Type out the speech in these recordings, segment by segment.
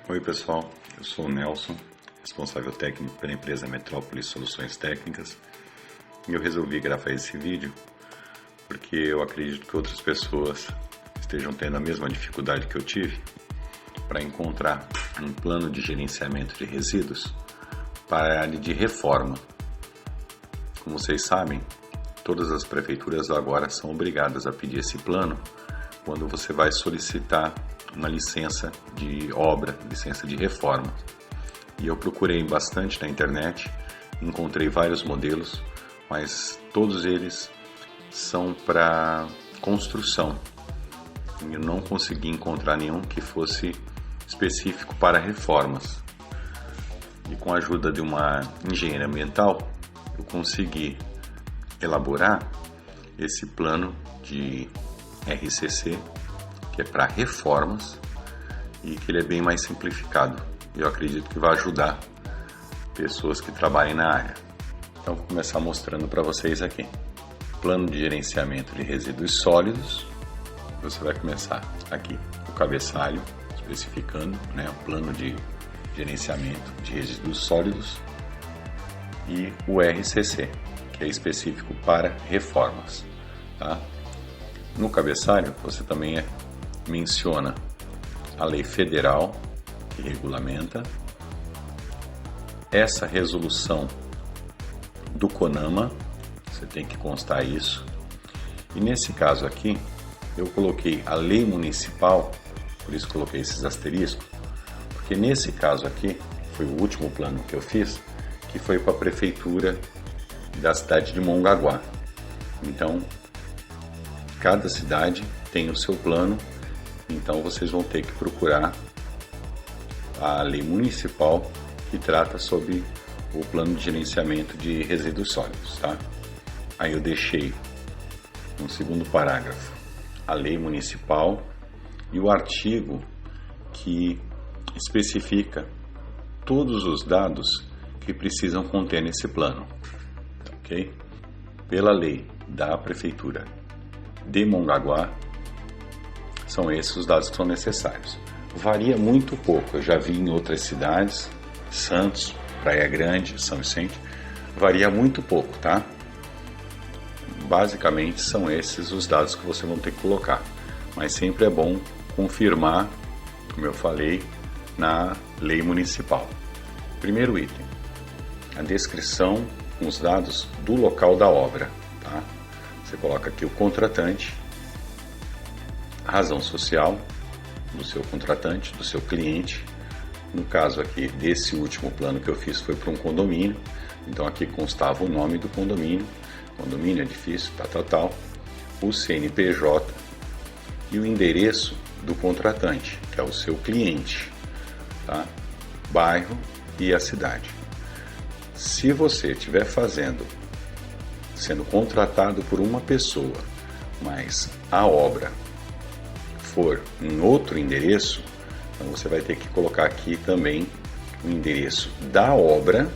Oi pessoal, eu sou o Nelson, responsável técnico pela empresa Metrópole Soluções Técnicas, e eu resolvi gravar esse vídeo porque eu acredito que outras pessoas estejam tendo a mesma dificuldade que eu tive para encontrar um plano de gerenciamento de resíduos para a área de reforma. Como vocês sabem, todas as prefeituras agora são obrigadas a pedir esse plano quando você vai solicitar uma licença de obra, licença de reforma. E eu procurei bastante na internet, encontrei vários modelos, mas todos eles são para construção. Eu não consegui encontrar nenhum que fosse específico para reformas. E com a ajuda de uma engenheira ambiental, eu consegui elaborar esse plano de RCC, que é para reformas, e que ele é bem mais simplificado. Eu acredito que vai ajudar pessoas que trabalhem na área. Então vou começar mostrando para vocês aqui. Plano de gerenciamento de resíduos sólidos. Você vai começar aqui o cabeçalho, especificando, o plano de gerenciamento de resíduos sólidos, e o RCC, que é específico para reformas, tá? No cabeçalho você também menciona a lei federal que regulamenta, essa resolução do CONAMA, você tem que constar isso, e nesse caso aqui eu coloquei a lei municipal, por isso coloquei esses asteriscos, porque nesse caso aqui foi o último plano que eu fiz, que foi para a prefeitura da cidade de Mongaguá. Então cada cidade tem o seu plano, então vocês vão ter que procurar a lei municipal que trata sobre o plano de gerenciamento de resíduos sólidos, tá? Aí eu deixei no segundo parágrafo a lei municipal e o artigo que especifica todos os dados que precisam conter nesse plano, ok? Pela lei da prefeitura de Mongaguá, são esses os dados que são necessários. Varia muito pouco, eu já vi em outras cidades, Santos, Praia Grande, São Vicente, varia muito pouco, tá? Basicamente são esses os dados que você vai ter que colocar, mas sempre é bom confirmar, como eu falei, na lei municipal. Primeiro item, a descrição com os dados do local da obra, tá? Você coloca aqui o contratante, a razão social do seu contratante, do seu cliente. No caso aqui desse último plano que eu fiz foi para um condomínio, então aqui constava o nome do condomínio, edifício, tal, o CNPJ e o endereço do contratante, que é o seu cliente, tá? Bairro e a cidade. Se você estiver sendo contratado por uma pessoa, mas a obra for em outro endereço, então você vai ter que colocar aqui também o endereço da obra,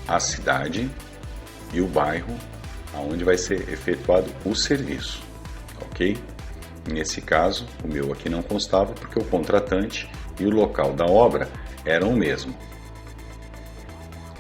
a cidade e o bairro aonde vai ser efetuado o serviço, ok? Nesse caso, o meu aqui não constava porque o contratante e o local da obra eram o mesmo.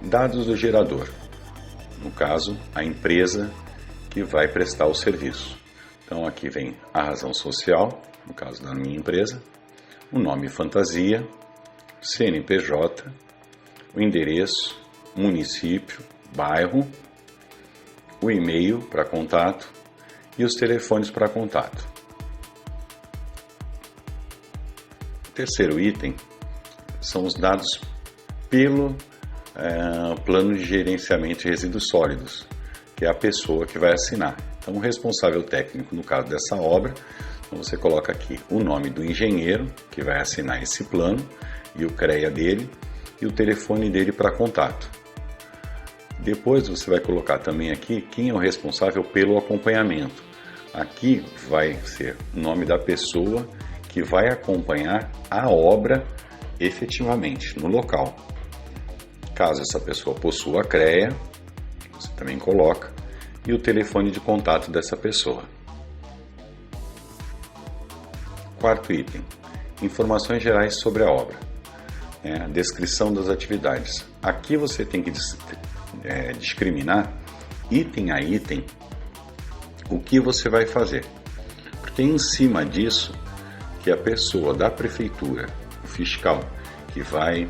Dados do gerador, no caso, a empresa que vai prestar o serviço. Então aqui vem a razão social, no caso da minha empresa, o nome fantasia, CNPJ, o endereço, município, bairro, o e-mail para contato e os telefones para contato. O terceiro item são os dados pelo plano de gerenciamento de resíduos sólidos, que é a pessoa que vai assinar. Então, o responsável técnico, no caso dessa obra, então você coloca aqui o nome do engenheiro que vai assinar esse plano e o CREA dele e o telefone dele para contato. Depois você vai colocar também aqui quem é o responsável pelo acompanhamento. Aqui vai ser o nome da pessoa que vai acompanhar a obra efetivamente no local. Caso essa pessoa possua a CREA, você também coloca, e o telefone de contato dessa pessoa. Quarto item, informações gerais sobre a obra, a descrição das atividades. Aqui você tem que discriminar item a item o que você vai fazer, porque em cima disso que a pessoa da prefeitura, o fiscal, que vai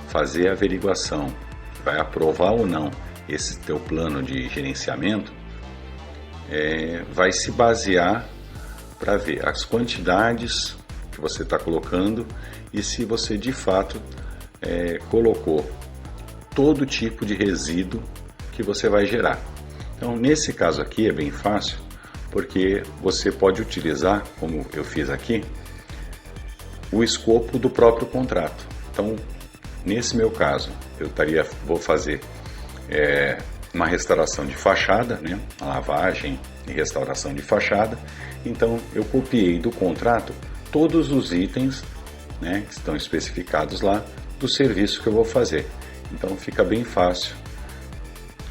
fazer a averiguação, que vai aprovar ou não esse teu plano de gerenciamento, vai se basear para ver as quantidades que você está colocando e se você de fato colocou todo tipo de resíduo que você vai gerar. Então, nesse caso aqui é bem fácil, porque você pode utilizar, como eu fiz aqui, o escopo do próprio contrato. Então, nesse meu caso, vou fazer uma restauração de fachada, a lavagem e restauração de fachada. Então, eu copiei do contrato todos os itens, que estão especificados lá do serviço que eu vou fazer. Então, fica bem fácil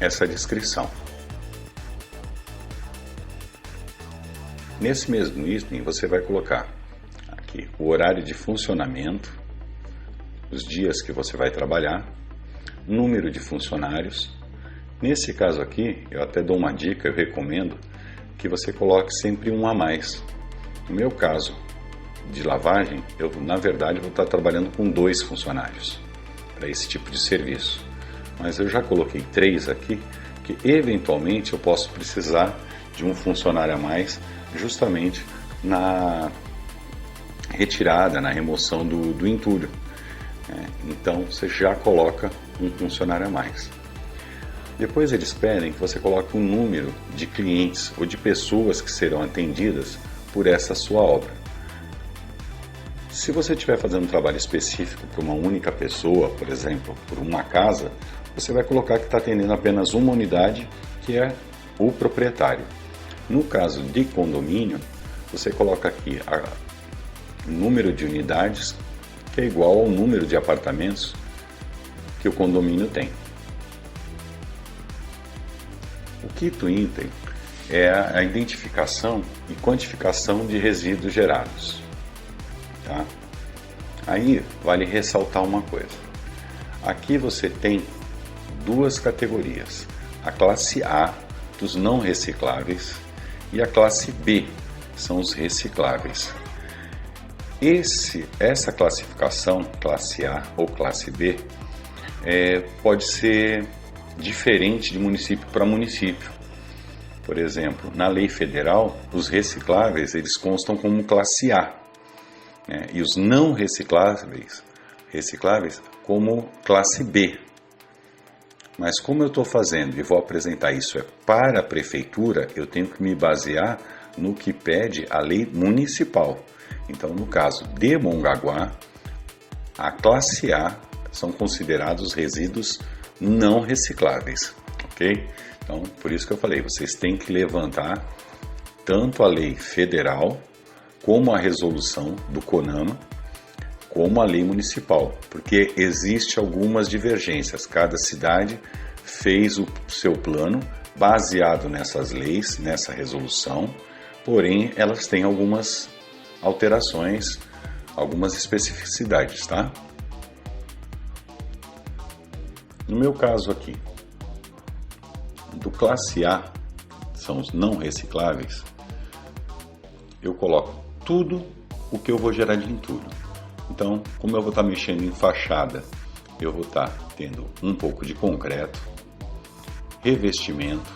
essa descrição. Nesse mesmo item, você vai colocar aqui o horário de funcionamento, os dias que você vai trabalhar, número de funcionários. Nesse caso aqui, eu até dou uma dica, eu recomendo que você coloque sempre um a mais. No meu caso de lavagem, eu na verdade vou estar trabalhando com 2 funcionários para esse tipo de serviço. Mas eu já coloquei 3 aqui, que eventualmente eu posso precisar de um funcionário a mais, justamente na retirada, na remoção do entulho. Então você já coloca um funcionário a mais. Depois eles pedem que você coloque um número de clientes ou de pessoas que serão atendidas por essa sua obra. Se você estiver fazendo um trabalho específico para uma única pessoa, por exemplo, por uma casa, você vai colocar que está atendendo apenas uma unidade, que é o proprietário. No caso de condomínio, você coloca aqui o número de unidades, que é igual ao número de apartamentos que o condomínio tem. O quinto item é a identificação e quantificação de resíduos gerados. Tá? Aí vale ressaltar uma coisa. Aqui você tem 2 categorias. A classe A, dos não recicláveis, e a classe B, são os recicláveis. Essa classificação, classe A ou classe B, pode ser diferente de município para município. Por exemplo, na lei federal, os recicláveis eles constam como classe A, e os não recicláveis como classe B. Mas como eu estou fazendo e vou apresentar isso para a prefeitura, eu tenho que me basear no que pede a lei municipal. Então, no caso de Mongaguá, a classe A são considerados resíduos não recicláveis, ok? Então, por isso que eu falei, vocês têm que levantar tanto a lei federal, como a resolução do CONAMA, como a lei municipal, porque existe algumas divergências. Cada cidade fez o seu plano baseado nessas leis, nessa resolução, porém elas têm algumas alterações, algumas especificidades, tá? No meu caso aqui, do classe A, são os não recicláveis, eu coloco tudo o que eu vou gerar de entulho. Então, como eu vou estar mexendo em fachada, eu vou estar tendo um pouco de concreto, revestimento,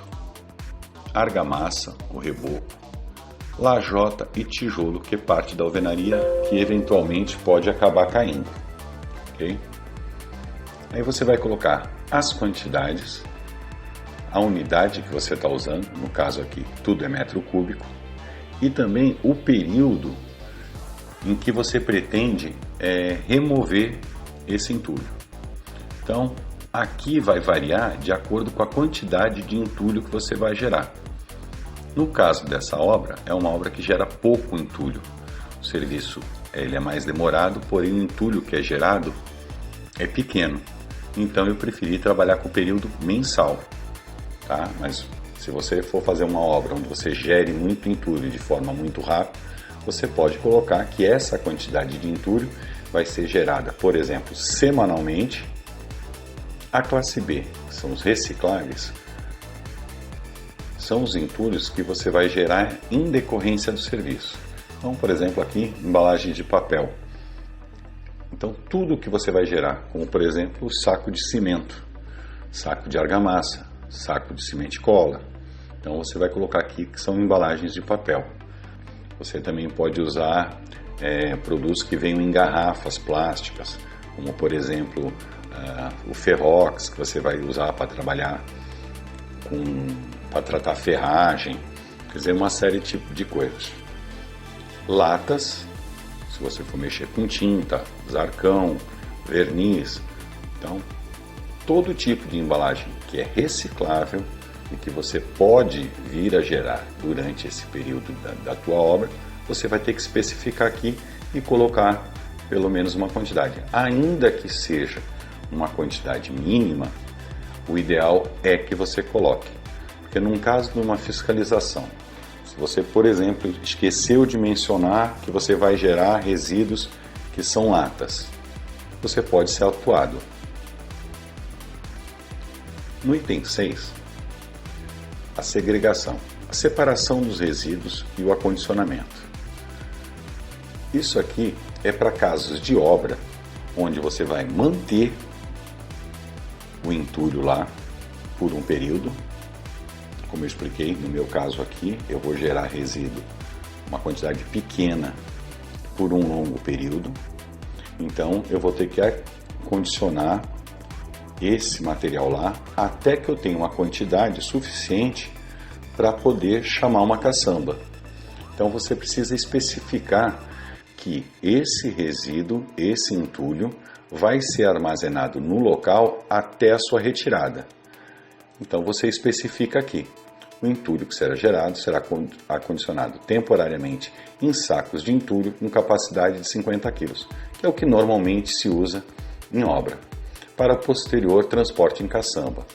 argamassa, o reboco, lajota e tijolo, que é parte da alvenaria que eventualmente pode acabar caindo, ok? Aí você vai colocar as quantidades, a unidade que você está usando, no caso aqui tudo é metro cúbico, e também o período em que você pretende remover esse entulho. Então, aqui vai variar de acordo com a quantidade de entulho que você vai gerar. No caso dessa obra, é uma obra que gera pouco entulho. O serviço ele é mais demorado, porém o entulho que é gerado é pequeno. Então, eu preferi trabalhar com o período mensal. Tá? Mas se você for fazer uma obra onde você gere muito entulho de forma muito rápida, você pode colocar que essa quantidade de entulho vai ser gerada, por exemplo, semanalmente. A classe B, que são os recicláveis, são os entulhos que você vai gerar em decorrência do serviço. Então, por exemplo, aqui, embalagem de papel. Então, tudo que você vai gerar, como por exemplo, o saco de cimento, saco de argamassa, saco de cimento e cola. Então, você vai colocar aqui que são embalagens de papel. Você também pode usar produtos que venham em garrafas plásticas, como por exemplo, o Ferrox, que você vai usar para trabalhar para tratar ferragem, quer dizer, uma série de coisas. Latas, se você for mexer com tinta, zarcão, verniz, então todo tipo de embalagem que é reciclável e que você pode vir a gerar durante esse período da tua obra, você vai ter que especificar aqui e colocar pelo menos uma quantidade. Ainda que seja uma quantidade mínima, o ideal é que você coloque. Porque num caso de uma fiscalização, se você, por exemplo, esqueceu de mencionar que você vai gerar resíduos que são latas, você pode ser autuado. No item 6, a segregação, a separação dos resíduos e o acondicionamento. Isso aqui é para casos de obra, onde você vai manter o entulho lá por um período. Como eu expliquei, no meu caso aqui, eu vou gerar resíduo, uma quantidade pequena, por um longo período. Então, eu vou ter que acondicionar esse material lá até que eu tenha uma quantidade suficiente para poder chamar uma caçamba. Então, você precisa especificar que esse resíduo, esse entulho, vai ser armazenado no local até a sua retirada. Então você especifica aqui, o entulho que será gerado será acondicionado temporariamente em sacos de entulho com capacidade de 50 kg, que é o que normalmente se usa em obra, para posterior transporte em caçamba.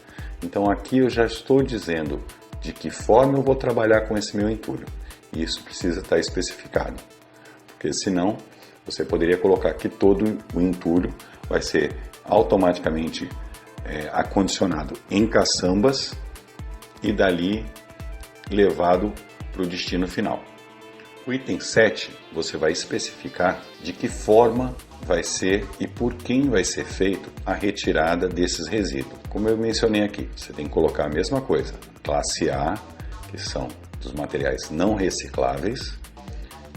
Então aqui eu já estou dizendo de que forma eu vou trabalhar com esse meu entulho, e isso precisa estar especificado, porque senão você poderia colocar que todo o entulho vai ser automaticamente acondicionado em caçambas e dali levado para o destino final. O item 7, você vai especificar de que forma vai ser e por quem vai ser feito a retirada desses resíduos. Como eu mencionei aqui, você tem que colocar a mesma coisa. Classe A, que são dos materiais não recicláveis.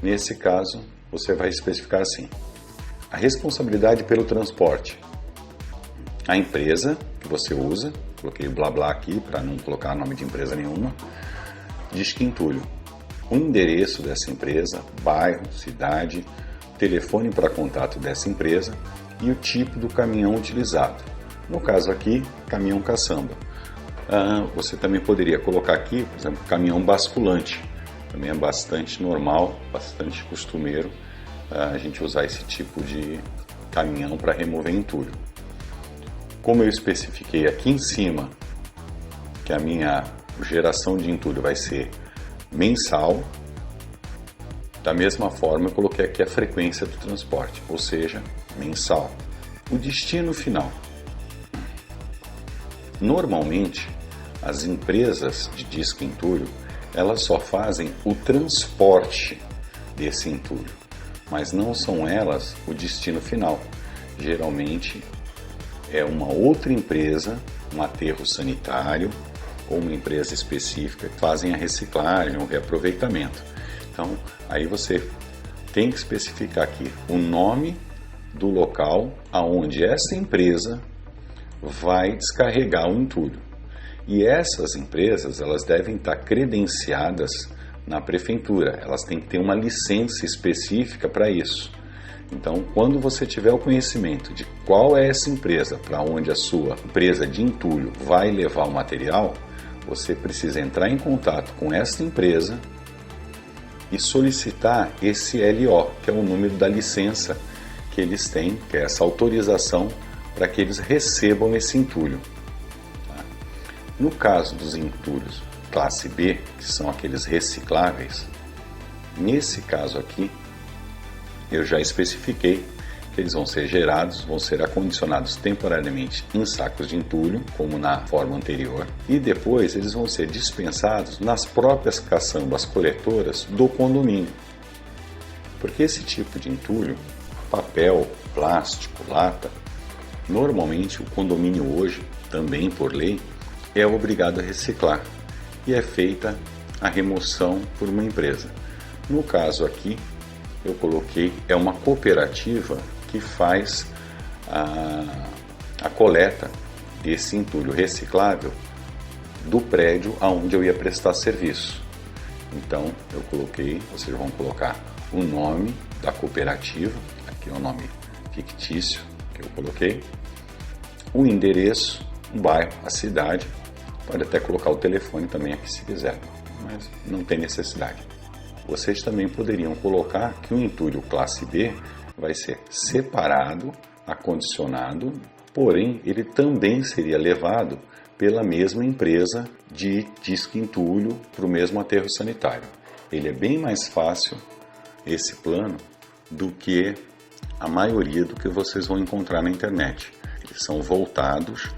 Nesse caso, você vai especificar assim: a responsabilidade pelo transporte, a empresa que você usa, coloquei blá blá aqui para não colocar nome de empresa nenhuma, disque entulho, o endereço dessa empresa, bairro, cidade, telefone para contato dessa empresa e o tipo do caminhão utilizado. No caso aqui, caminhão caçamba. Você também poderia colocar aqui, por exemplo, caminhão basculante. Também é bastante normal, bastante costumeiro a gente usar esse tipo de caminhão para remover entulho. Como eu especifiquei aqui em cima que a minha geração de entulho vai ser mensal, da mesma forma eu coloquei aqui a frequência do transporte, ou seja, mensal. O destino final. Normalmente, as empresas de disco entulho, elas só fazem o transporte desse entulho, mas não são elas o destino final. Geralmente é uma outra empresa, um aterro sanitário ou uma empresa específica que fazem a reciclagem, o reaproveitamento. Então, aí você tem que especificar aqui o nome do local aonde essa empresa vai descarregar o entulho. E essas empresas, elas devem estar credenciadas na prefeitura, elas têm que ter uma licença específica para isso. Então, quando você tiver o conhecimento de qual é essa empresa, para onde a sua empresa de entulho vai levar o material, você precisa entrar em contato com essa empresa e solicitar esse LO, que é o número da licença que eles têm, que é essa autorização para que eles recebam esse entulho. No caso dos entulhos classe B, que são aqueles recicláveis, Nesse caso aqui, eu já especifiquei que eles vão ser gerados, vão ser acondicionados temporariamente em sacos de entulho, como na forma anterior, e depois eles vão ser dispensados nas próprias caçambas coletoras do condomínio. Porque esse tipo de entulho, papel, plástico, lata, normalmente o condomínio hoje, também por lei, é obrigado a reciclar e é feita a remoção por uma empresa. No caso aqui, eu coloquei, é uma cooperativa que faz a coleta desse entulho reciclável do prédio aonde eu ia prestar serviço. Então eu coloquei, vocês vão colocar o nome da cooperativa, aqui é o nome fictício que eu coloquei, o endereço, o bairro, a cidade, pode até colocar o telefone também aqui se quiser, mas não tem necessidade. Vocês também poderiam colocar que o entulho classe B vai ser separado, acondicionado, porém ele também seria levado pela mesma empresa de disque entulho para o mesmo aterro sanitário. Ele é bem mais fácil, esse plano, do que a maioria do que vocês vão encontrar na internet. Eles são voltados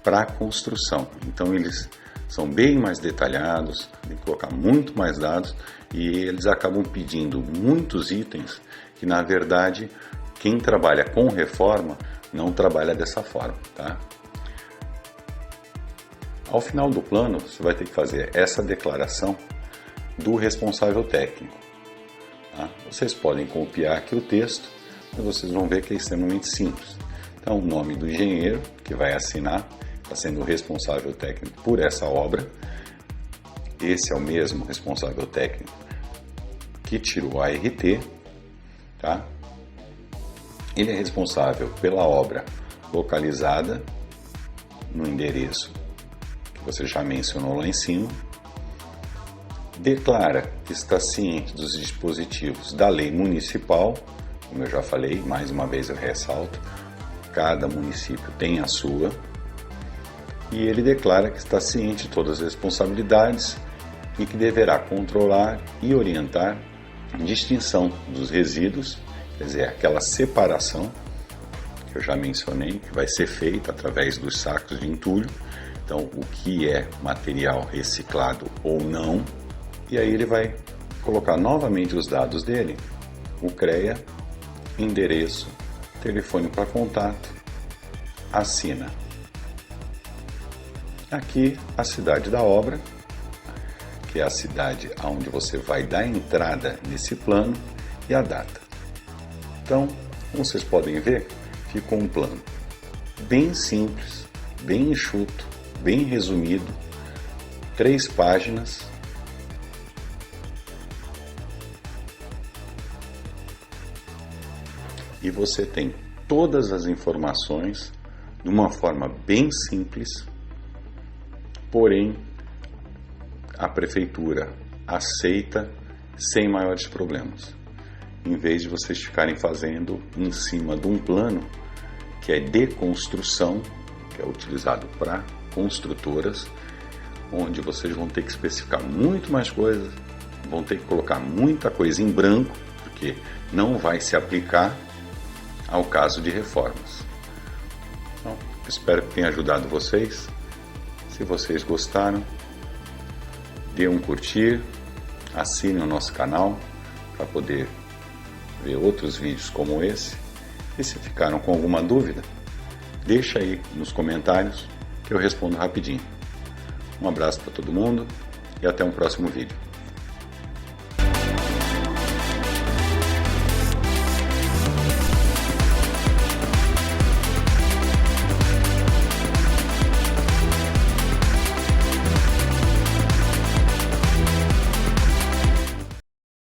para a construção, então eles são bem mais detalhados, tem que colocar muito mais dados e eles acabam pedindo muitos itens que, na verdade, quem trabalha com reforma não trabalha dessa forma, tá? Ao final do plano, você vai ter que fazer essa declaração do responsável técnico. Tá? Vocês podem copiar aqui o texto, mas vocês vão ver que é extremamente simples. Então, o nome do engenheiro que vai assinar, está sendo o responsável técnico por essa obra. Esse é o mesmo responsável técnico que tirou a ART, tá? Ele é responsável pela obra localizada no endereço que você já mencionou lá em cima. Declara que está ciente dos dispositivos da lei municipal, como eu já falei, mais uma vez eu ressalto, cada município tem a sua. E ele declara que está ciente de todas as responsabilidades e que deverá controlar e orientar a distinção dos resíduos, quer dizer, aquela separação que eu já mencionei, que vai ser feita através dos sacos de entulho, então o que é material reciclado ou não, e aí ele vai colocar novamente os dados dele, o CREA, endereço, telefone para contato, assina. Aqui a cidade da obra, que é a cidade onde você vai dar entrada nesse plano, e a data. Então, como vocês podem ver, ficou um plano bem simples, bem enxuto, bem resumido, 3 páginas. E você tem todas as informações de uma forma bem simples. Porém, a prefeitura aceita sem maiores problemas, em vez de vocês ficarem fazendo em cima de um plano que é de construção, que é utilizado para construtoras, onde vocês vão ter que especificar muito mais coisas, vão ter que colocar muita coisa em branco, porque não vai se aplicar ao caso de reformas. Então, espero que tenha ajudado vocês. Se vocês gostaram, dê um curtir, assine o nosso canal para poder ver outros vídeos como esse. E se ficaram com alguma dúvida, deixa aí nos comentários que eu respondo rapidinho. Um abraço para todo mundo e até um próximo vídeo.